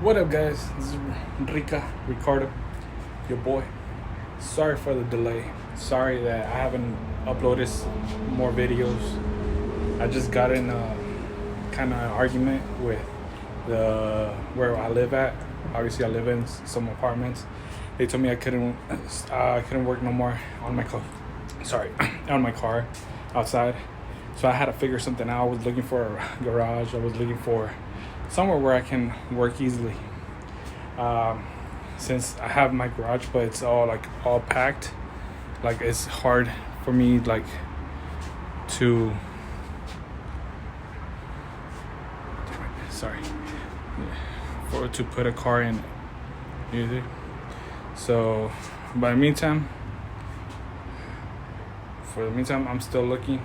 What up, guys? This is Ricardo, your boy. Sorry for the delay. Sorry that I haven't uploaded more videos. I just got in a kind of argument with the where I live at. Obviously, I live in some apartments. They told me I couldn't work no more on my car. Sorry, on my car outside. So I had to figure something out. I was looking for a garage. I was looking for somewhere where I can work easily. Since I have my garage, but it's all packed, like it's hard for me to to put a car in either. So, for the meantime, I'm still looking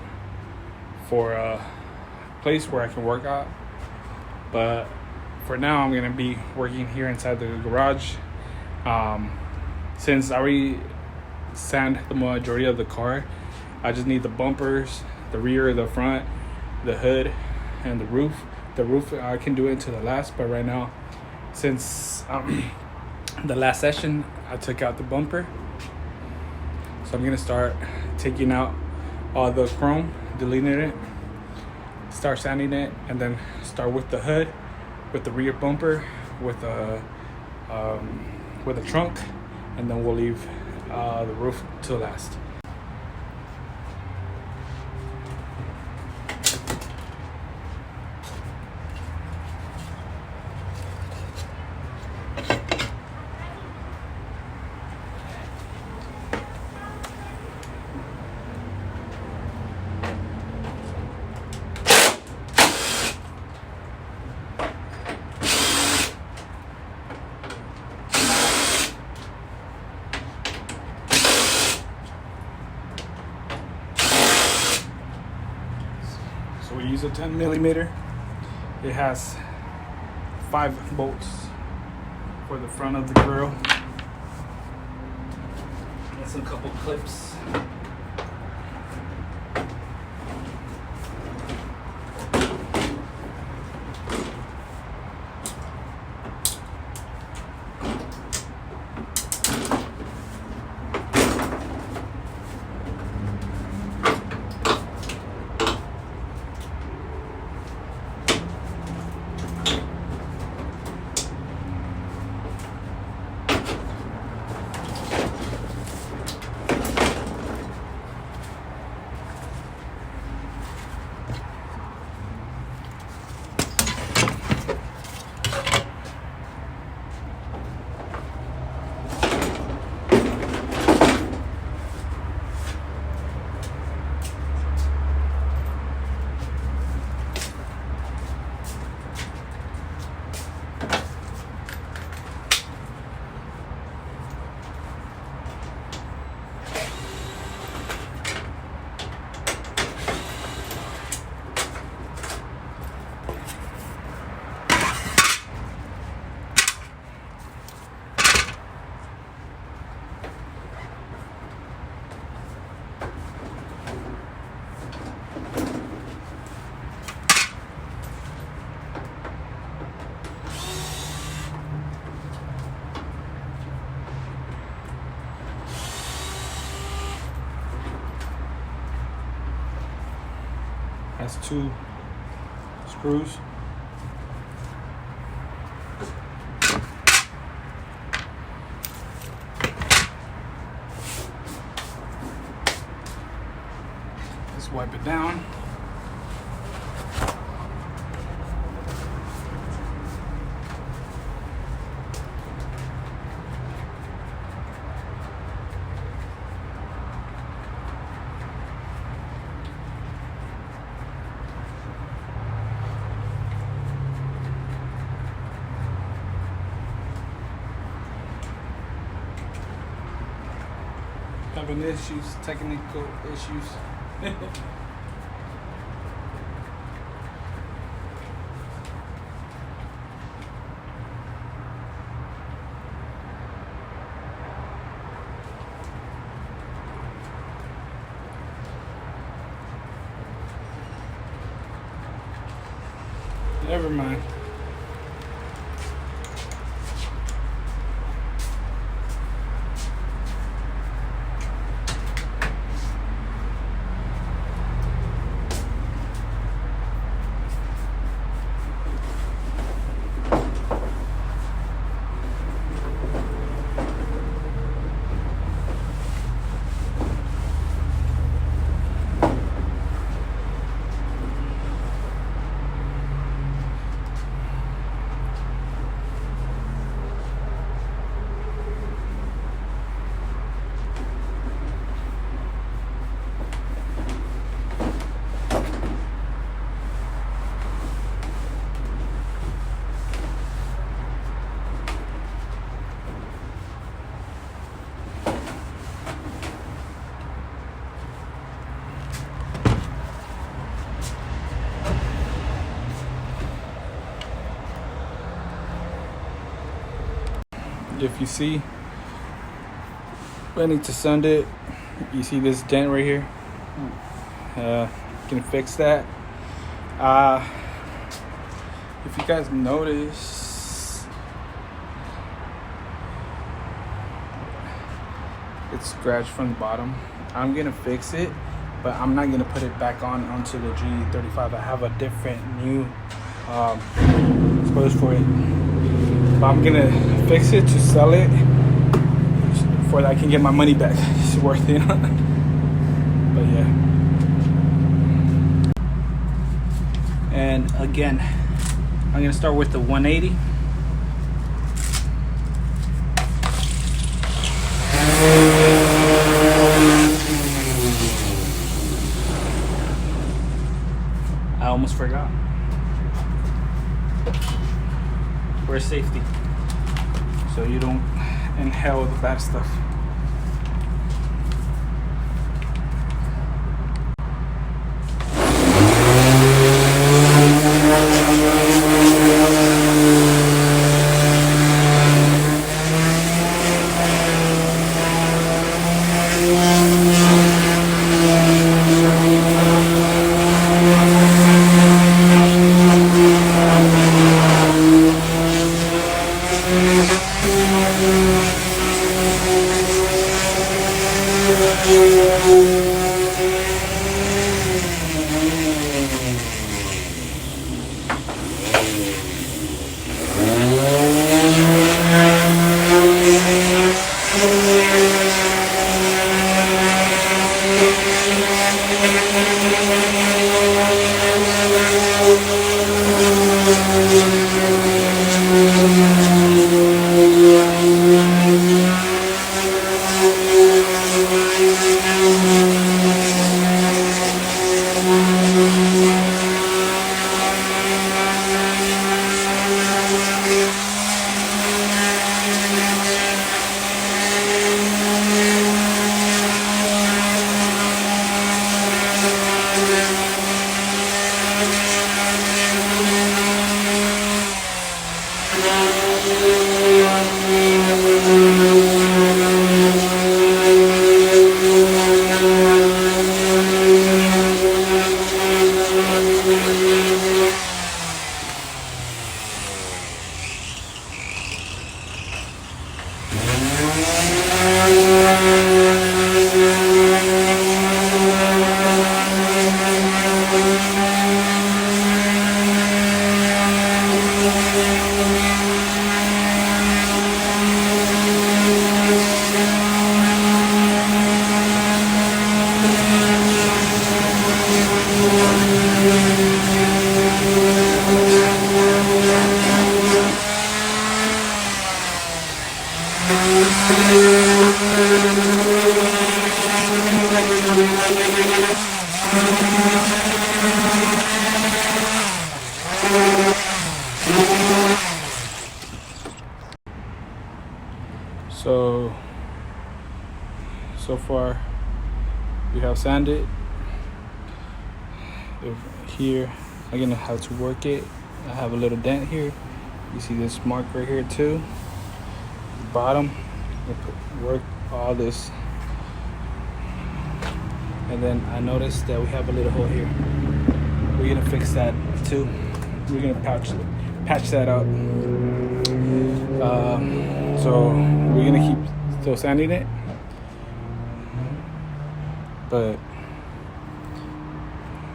for a place where I can work out. But for now, I'm gonna be working here inside the garage. Since I already sanded the majority of the car, I just need the bumpers, the rear, the front, the hood, and the roof. The roof, I can do it to the last, but right now, since the last session, I took out the bumper. So I'm gonna start taking out all the chrome, deleting it, start sanding it, and then start with the hood, with the rear bumper, with a trunk, and then we'll leave the roof till last. So we use a 10 millimeter. It has 5 bolts for the front of the grill. And some couple clips. Has 2 screws. Let's wipe it down. Having issues, technical issues. Never mind. if you see, I need to sand it. You see this dent right here? Can fix that. If you guys notice, it's scratched from the bottom. I'm gonna fix it, but I'm not gonna put it back onto the G35. I have a different new spoilers for it, but I'm gonna fix it to sell it for that I can get my money back. It's worth it. But yeah. And again, I'm gonna start with the 180. I almost forgot. Where's safety? So you don't inhale the bad stuff. So far we have sanded. Here I'm gonna have to work it. I have a little dent here. You see this mark right here too. The bottom, work all this, and then I noticed that we have a little hole here. We're gonna fix that too. We're gonna patch that up. So we're gonna keep still sanding it, but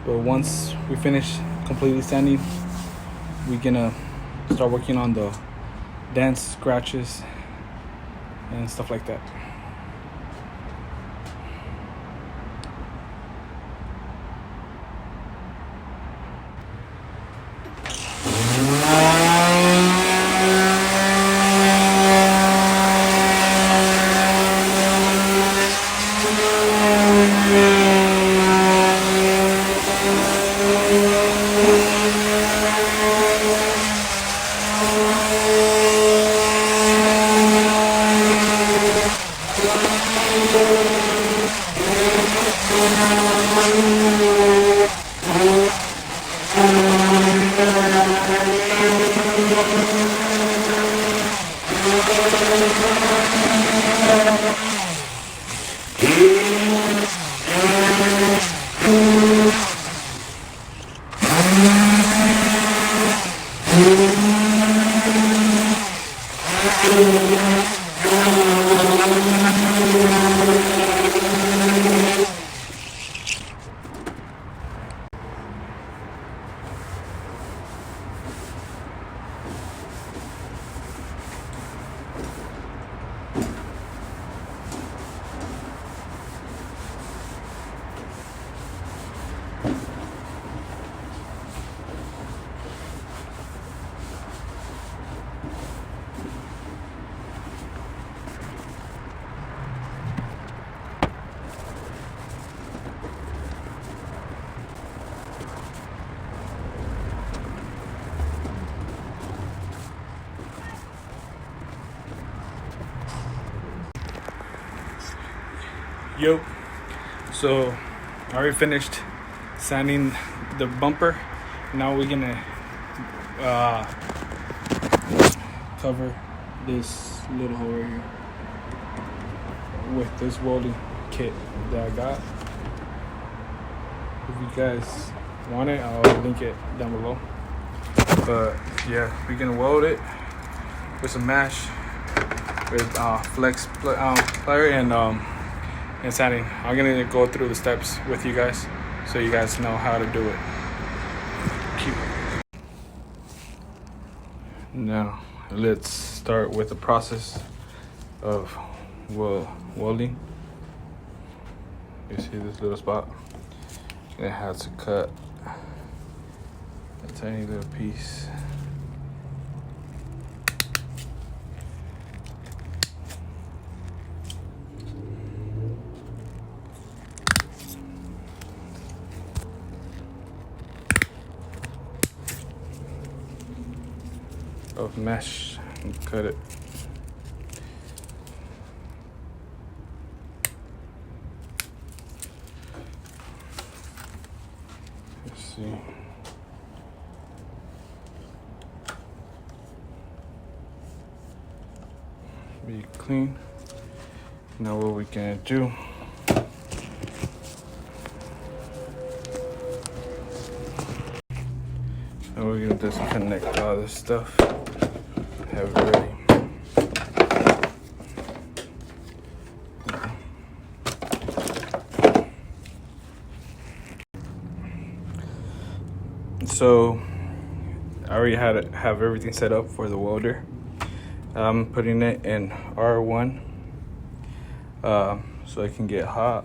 once we finish completely sanding, we're gonna start working on the dents, scratches, and stuff like that. Yo, so I already finished sanding the bumper. Now we're gonna cover this little hole right here with this welding kit that I got. If you guys want it, I'll link it down below. But yeah, we're gonna weld it with some mesh, with flex plier and sanding. I'm gonna go through the steps with you guys so you guys know how to do it. Now let's start with the process of welding. You see this little spot? It has to cut a tiny little piece. Of mesh and cut it. Let's see. Be clean. Now what we gonna do? Now we're gonna disconnect all this stuff. Have it ready. So I already have everything set up for the welder. I'm putting it in R1 so it can get hot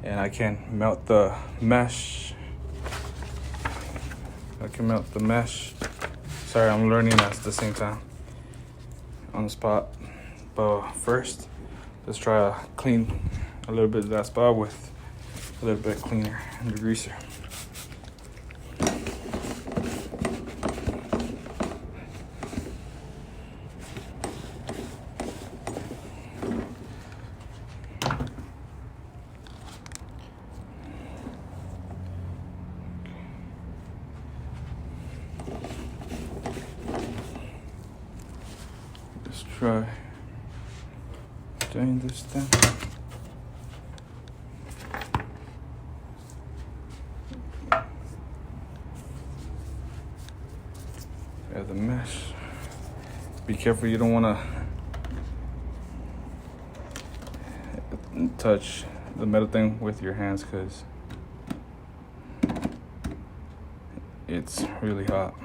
and I can melt the mesh. Sorry, I'm learning at the same time on the spot. But first, let's try to clean a little bit of that spot with a little bit cleaner and degreaser. Try doing this thing. Yeah, the mesh. Be careful, you don't want to touch the metal thing with your hands because it's really hot.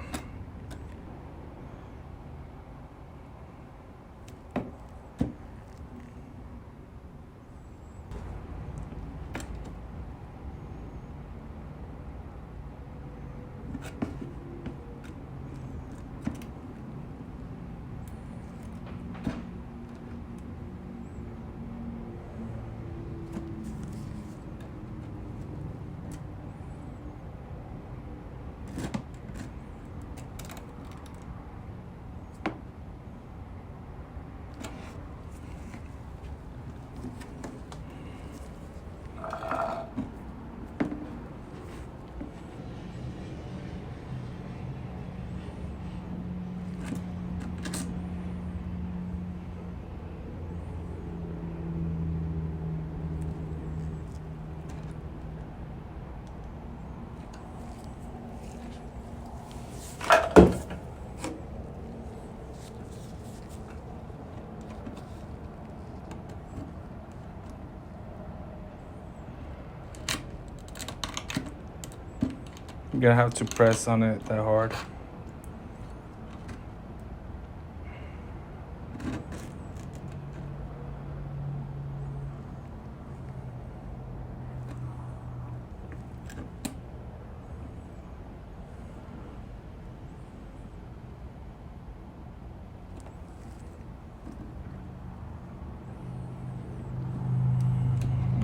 You're gonna have to press on it that hard.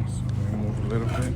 So move a little bit.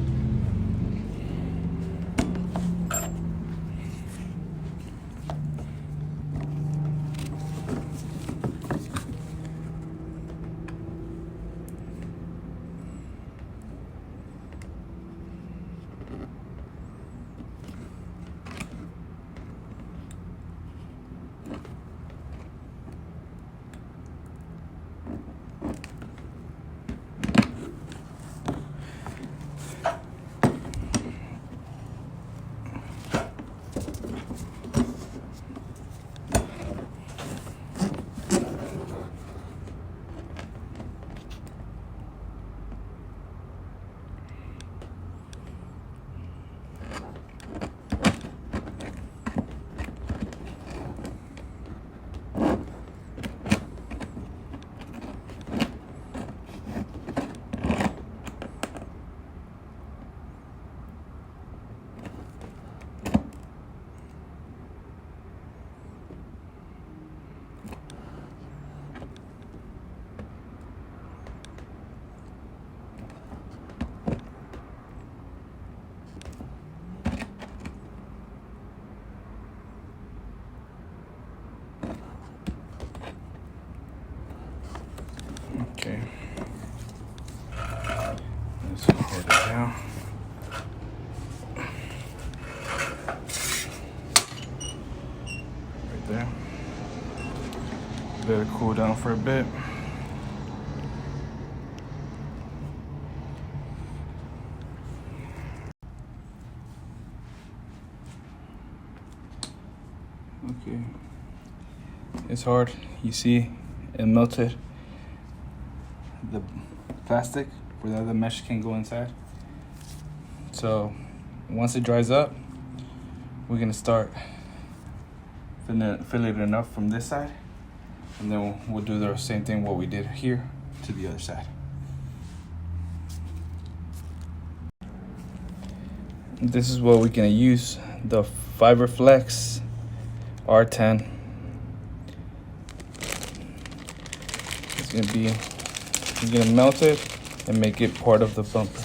Okay. Let's hold it down. Right there. Let it cool down for a bit. Okay. It's hard. You see, it melted the plastic where the other mesh can go inside. So once it dries up, we're gonna start filling it up from this side, and then we'll do the same thing what we did here to the other side. This is what we're gonna use, the Fiberflex R10. It's gonna be, you're gonna melt it and make it part of the bumper.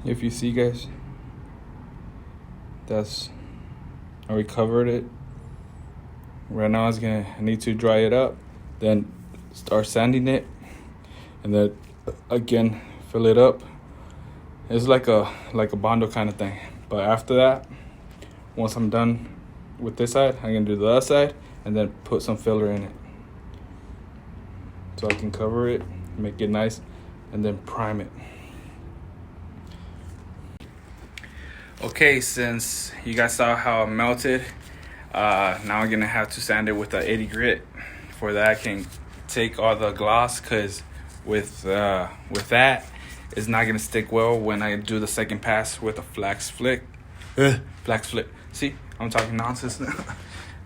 If you see, guys, that's how we covered it. Right now I need to dry it up, then start sanding it, and then again fill it up. It's like a Bando kind of thing. But after that, once I'm done with this side, I'm gonna do the other side and then put some filler in it, so I can cover it, make it nice, and then prime it. Okay, since you guys saw how it melted, now I'm gonna have to sand it with a 80 grit. For that, I can take all the gloss, cause with that, it's not gonna stick well when I do the second pass with a flax flick. Flax flick. See, I'm talking nonsense now.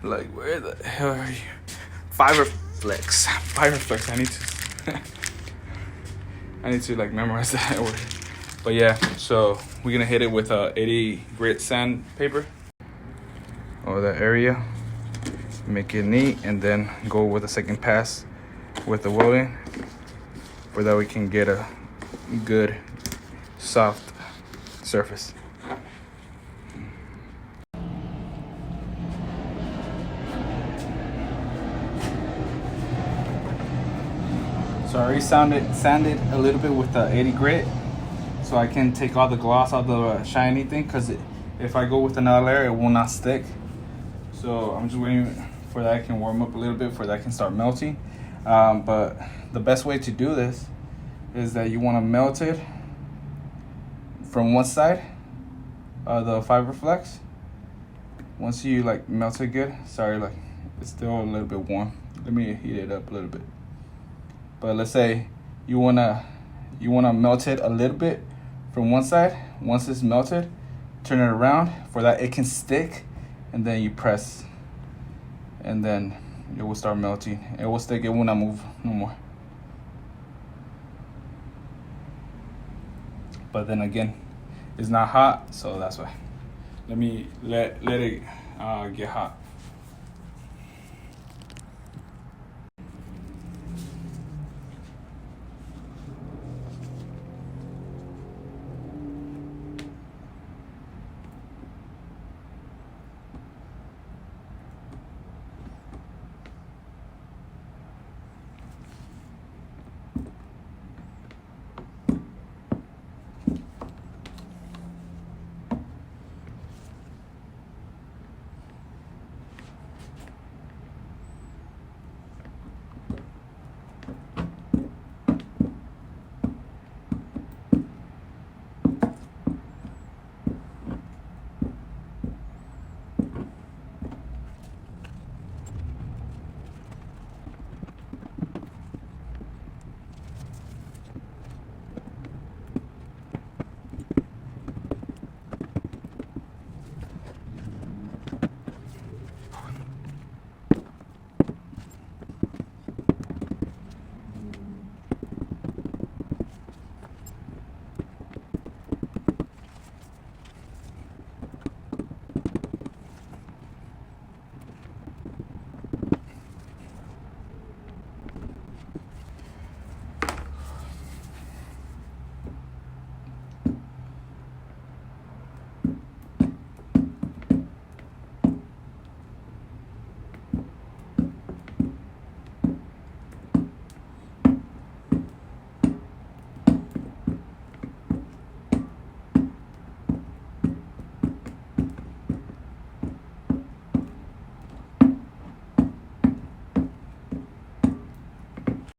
Like, where the hell are you? Fiberflex. Fiberflex. I need to like memorize that word. But yeah, so we're gonna hit it with a 80 grit sandpaper over that area, make it neat, and then go with the second pass with the welding, for that we can get a good soft surface. So I already sanded a little bit with the 80 grit, so I can take all the gloss out the shiny thing, because if I go with another layer, it will not stick. So I'm just waiting for that can warm up a little bit, for that can start melting. But the best way to do this is that you want to melt it from one side of the fiber flex. Once you like melt it good, sorry, like it's still a little bit warm. Let me heat it up a little bit. But let's say you wanna melt it a little bit from one side. Once it's melted, turn it around for that it can stick, and then you press, and then it will start melting. It will stick. It will not move no more. But then again, it's not hot, so that's why. Let me let it get hot.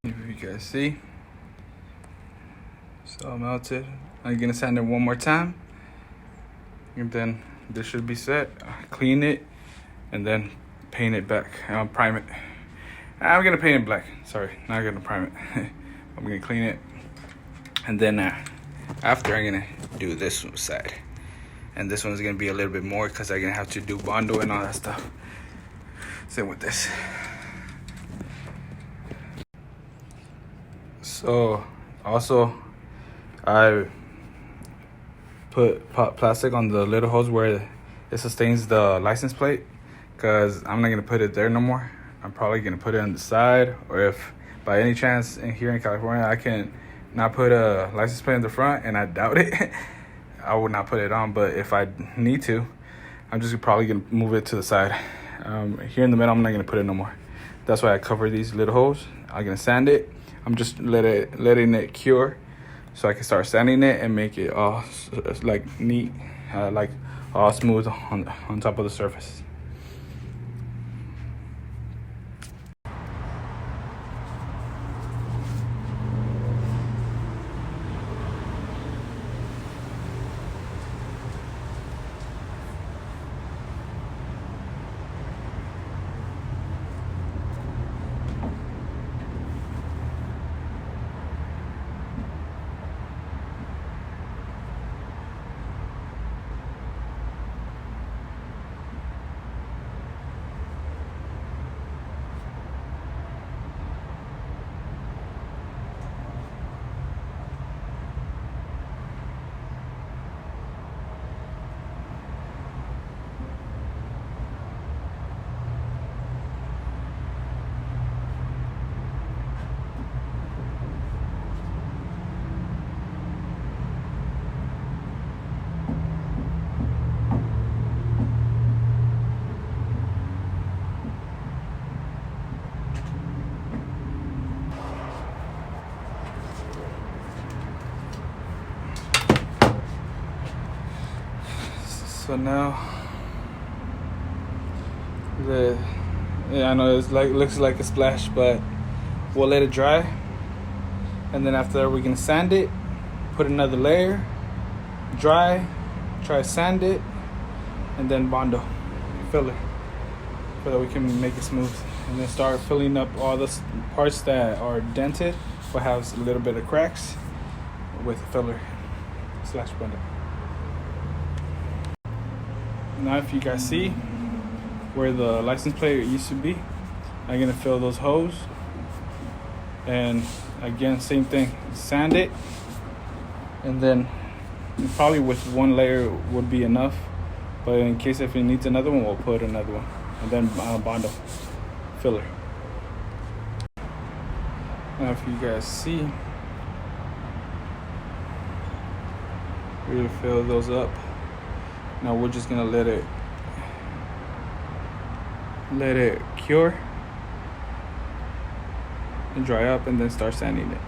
If you guys see, so melted. I'm gonna sand it one more time, and then this should be set. Clean it, and then paint it back. Prime it. I'm gonna paint it black. Sorry, not gonna prime it. I'm gonna clean it, and then after I'm gonna do this side, and this one's gonna be a little bit more because I'm gonna have to do bondo and all that stuff. Same with this. So also, I put plastic on the little holes where it sustains the license plate, because I'm not gonna put it there no more. I'm probably gonna put it on the side, or if by any chance here in California I can not put a license plate in the front, and I doubt it, I would not put it on. But if I need to, I'm just probably gonna move it to the side. Here in the middle, I'm not gonna put it no more. That's why I cover these little holes. I'm gonna sand it. I'm just letting it cure, so I can start sanding it and make it all like neat, like all smooth on top of the surface. So now I know it's looks like a splash, but we'll let it dry, and then after that we're gonna sand it, put another layer, dry, try to sand it, and then Bando filler so that we can make it smooth, and then start filling up all the parts that are dented or has a little bit of cracks with filler / Bando. Now if you guys see where the license plate used to be, I'm gonna fill those holes, and again same thing, sand it, and then probably with one layer would be enough, but in case if it needs another one, we'll put another one, and then Bando filler. Now if you guys see, we're gonna fill those up. Now we're just gonna let it cure and dry up, and then start sanding it.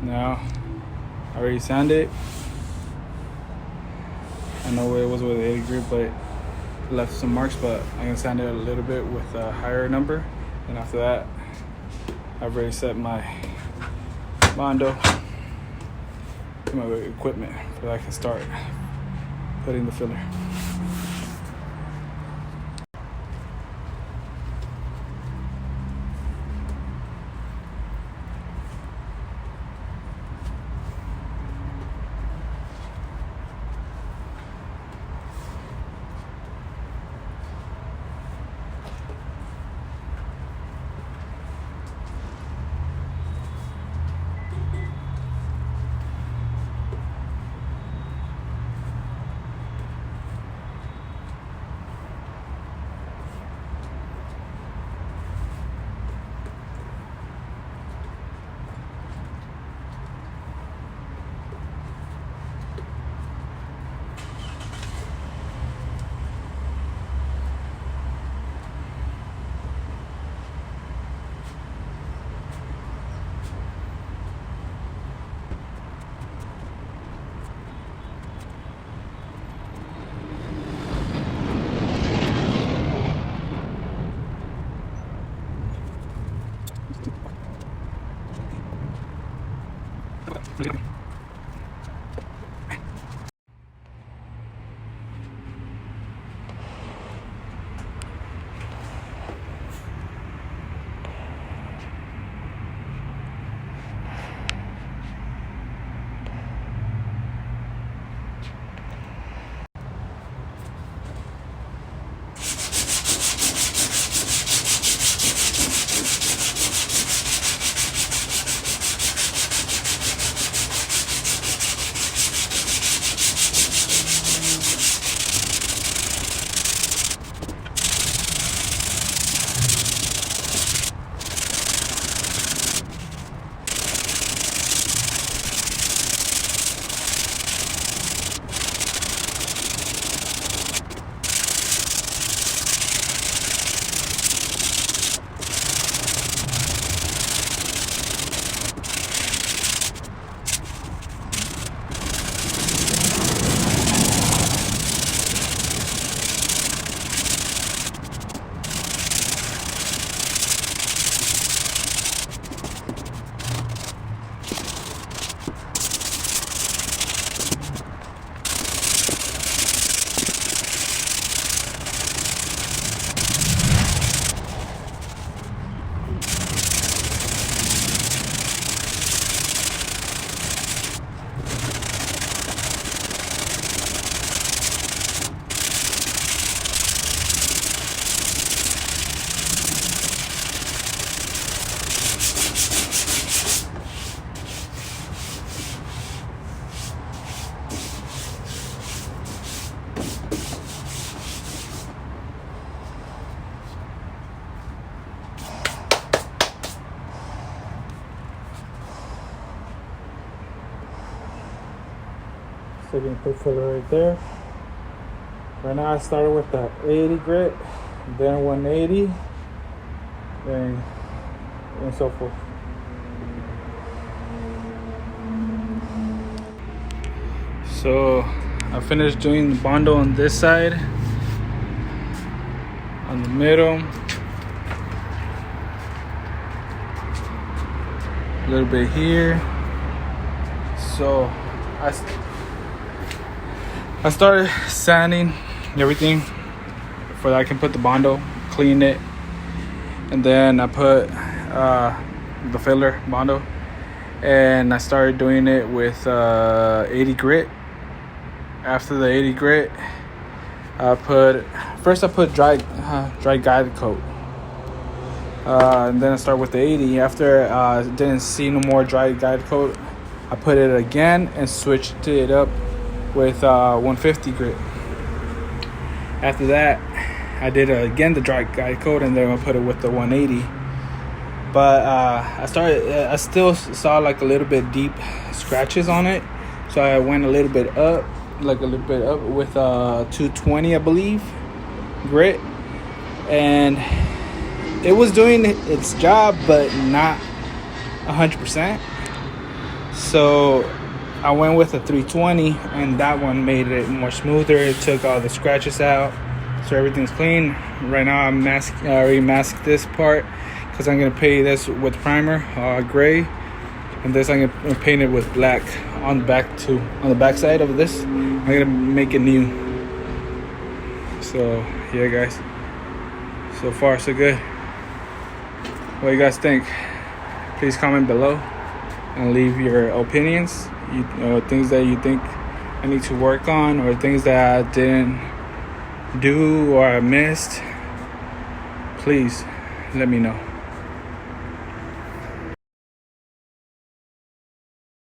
Now, I already sanded it. I know it was with 80 grit, but it left some marks, but I'm gonna sand it a little bit with a higher number. And after that, I've already set my Bando to my equipment so that I can start putting the filler. putting the filler right there. Right now I started with the 80 grit, then 180, and so forth. So I finished doing the bondo on this side, on the middle, a little bit here. So I started sanding everything for that I can put the bondo, clean it, and then I put the filler bondo, and I started doing it with 80 grit. After the 80 grit, I put dry guide coat, and then I start with the 80. After I didn't see no more dry guide coat, I put it again and switched it up with 150 grit. After that, I did again the dry guide coat, and then I put it with the 180. But I still saw like a little bit deep scratches on it, so I went a little bit up with 220, I believe, grit, and it was doing its job, but not 100%. So I went with a 320, and that one made it more smoother. It took all the scratches out, so everything's clean. Right now I already masked this part because I'm gonna paint this with primer, gray, and this I'm gonna paint it with black on the back too. On the back side of this, I'm gonna make it new. So yeah, guys. So far, so good. What do you guys think? Please comment below and leave your opinions. Things that you think I need to work on, or things that I didn't do or I missed. Please let me know.